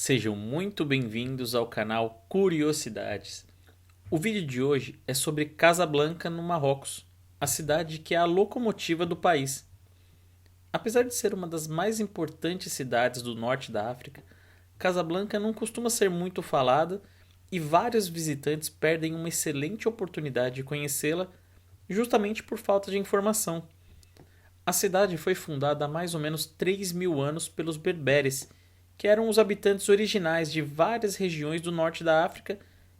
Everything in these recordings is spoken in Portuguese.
Sejam muito bem-vindos ao canal Curiosidades. O vídeo de hoje é sobre Casablanca, no Marrocos, a cidade que é a locomotiva do país. Apesar de ser uma das mais importantes cidades do norte da África, Casablanca não costuma ser muito falada e vários visitantes perdem uma excelente oportunidade de conhecê-la justamente por falta de informação. A cidade foi fundada há mais ou menos 3.000 anos pelos berberes, que eram os habitantes originais de várias regiões do norte da África,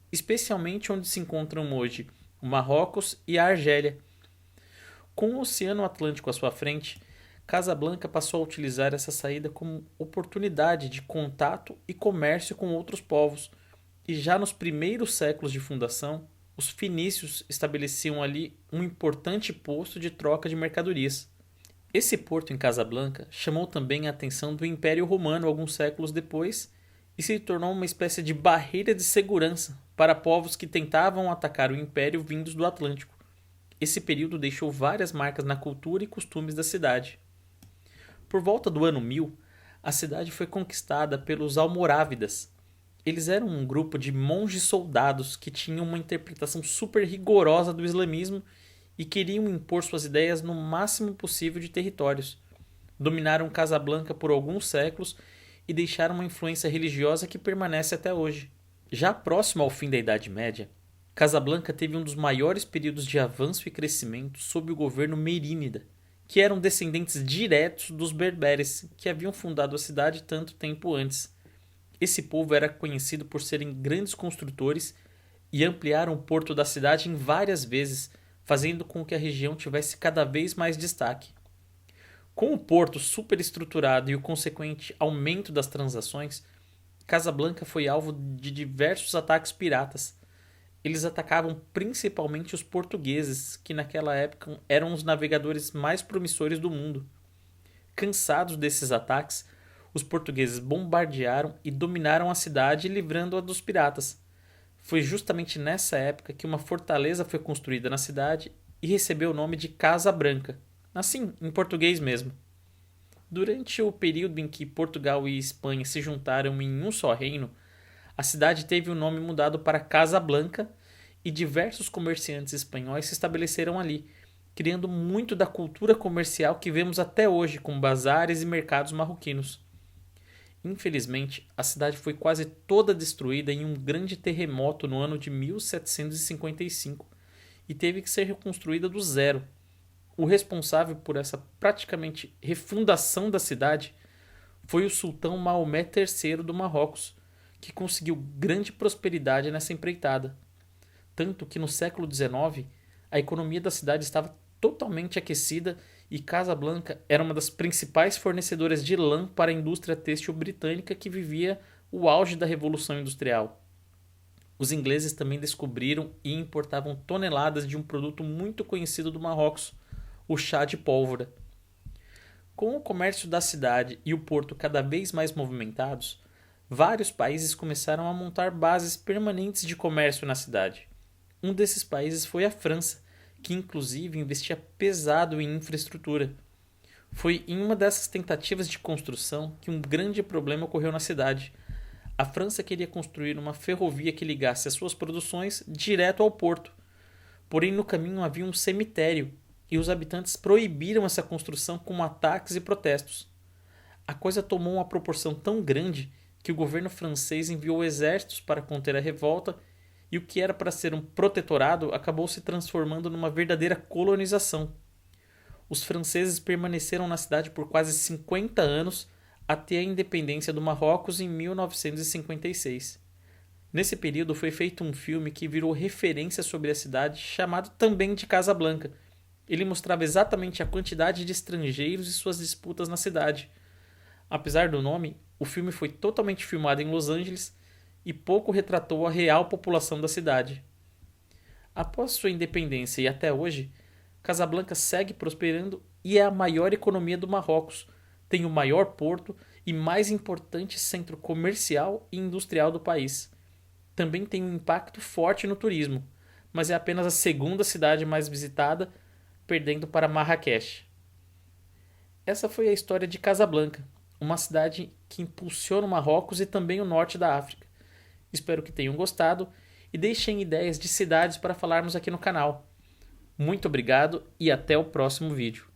especialmente onde se encontram hoje o Marrocos e a Argélia. Com o Oceano Atlântico à sua frente, Casablanca passou a utilizar essa saída como oportunidade de contato e comércio com outros povos, e já nos primeiros séculos de fundação, os fenícios estabeleciam ali um importante posto de troca de mercadorias. Esse porto em Casablanca chamou também a atenção do Império Romano alguns séculos depois e se tornou uma espécie de barreira de segurança para povos que tentavam atacar o Império vindos do Atlântico. Esse período deixou várias marcas na cultura e costumes da cidade. Por volta do ano 1000, a cidade foi conquistada pelos almorávidas. Eles eram um grupo de monges soldados que tinham uma interpretação super rigorosa do islamismo e queriam impor suas ideias no máximo possível de territórios. Dominaram Casablanca por alguns séculos e deixaram uma influência religiosa que permanece até hoje. Já próximo ao fim da Idade Média, Casablanca teve um dos maiores períodos de avanço e crescimento sob o governo merínida, que eram descendentes diretos dos berberes que haviam fundado a cidade tanto tempo antes. Esse povo era conhecido por serem grandes construtores e ampliaram o porto da cidade em várias vezes, fazendo com que a região tivesse cada vez mais destaque. Com o porto superestruturado e o consequente aumento das transações, Casablanca foi alvo de diversos ataques piratas. Eles atacavam principalmente os portugueses, que naquela época eram os navegadores mais promissores do mundo. Cansados desses ataques, os portugueses bombardearam e dominaram a cidade, livrando-a dos piratas. Foi justamente nessa época que uma fortaleza foi construída na cidade e recebeu o nome de Casa Branca, assim, em português mesmo. Durante o período em que Portugal e Espanha se juntaram em um só reino, a cidade teve o nome mudado para Casablanca e diversos comerciantes espanhóis se estabeleceram ali, criando muito da cultura comercial que vemos até hoje com bazares e mercados marroquinos. Infelizmente, a cidade foi quase toda destruída em um grande terremoto no ano de 1755 e teve que ser reconstruída do zero. O responsável por essa praticamente refundação da cidade foi o sultão Maomé III do Marrocos, que conseguiu grande prosperidade nessa empreitada. Tanto que no século XIX, a economia da cidade estava totalmente aquecida e Casablanca era uma das principais fornecedoras de lã para a indústria têxtil britânica que vivia o auge da Revolução Industrial. Os ingleses também descobriram e importavam toneladas de um produto muito conhecido do Marrocos, o chá de pólvora. Com o comércio da cidade e o porto cada vez mais movimentados, vários países começaram a montar bases permanentes de comércio na cidade. Um desses países foi a França, que inclusive investia pesado em infraestrutura. Foi em uma dessas tentativas de construção que um grande problema ocorreu na cidade. A França queria construir uma ferrovia que ligasse as suas produções direto ao porto. Porém, no caminho havia um cemitério e os habitantes proibiram essa construção com ataques e protestos. A coisa tomou uma proporção tão grande que o governo francês enviou exércitos para conter a revolta e o que era para ser um protetorado acabou se transformando numa verdadeira colonização. Os franceses permaneceram na cidade por quase 50 anos até a independência do Marrocos em 1956. Nesse período foi feito um filme que virou referência sobre a cidade, chamado também de Casablanca. Ele mostrava exatamente a quantidade de estrangeiros e suas disputas na cidade. Apesar do nome, o filme foi totalmente filmado em Los Angeles e pouco retratou a real população da cidade. Após sua independência e até hoje, Casablanca segue prosperando e é a maior economia do Marrocos, tem o maior porto e mais importante centro comercial e industrial do país. Também tem um impacto forte no turismo, mas é apenas a segunda cidade mais visitada, perdendo para Marrakech. Essa foi a história de Casablanca, uma cidade que impulsiona o Marrocos e também o norte da África. Espero que tenham gostado e deixem ideias de cidades para falarmos aqui no canal. Muito obrigado e até o próximo vídeo.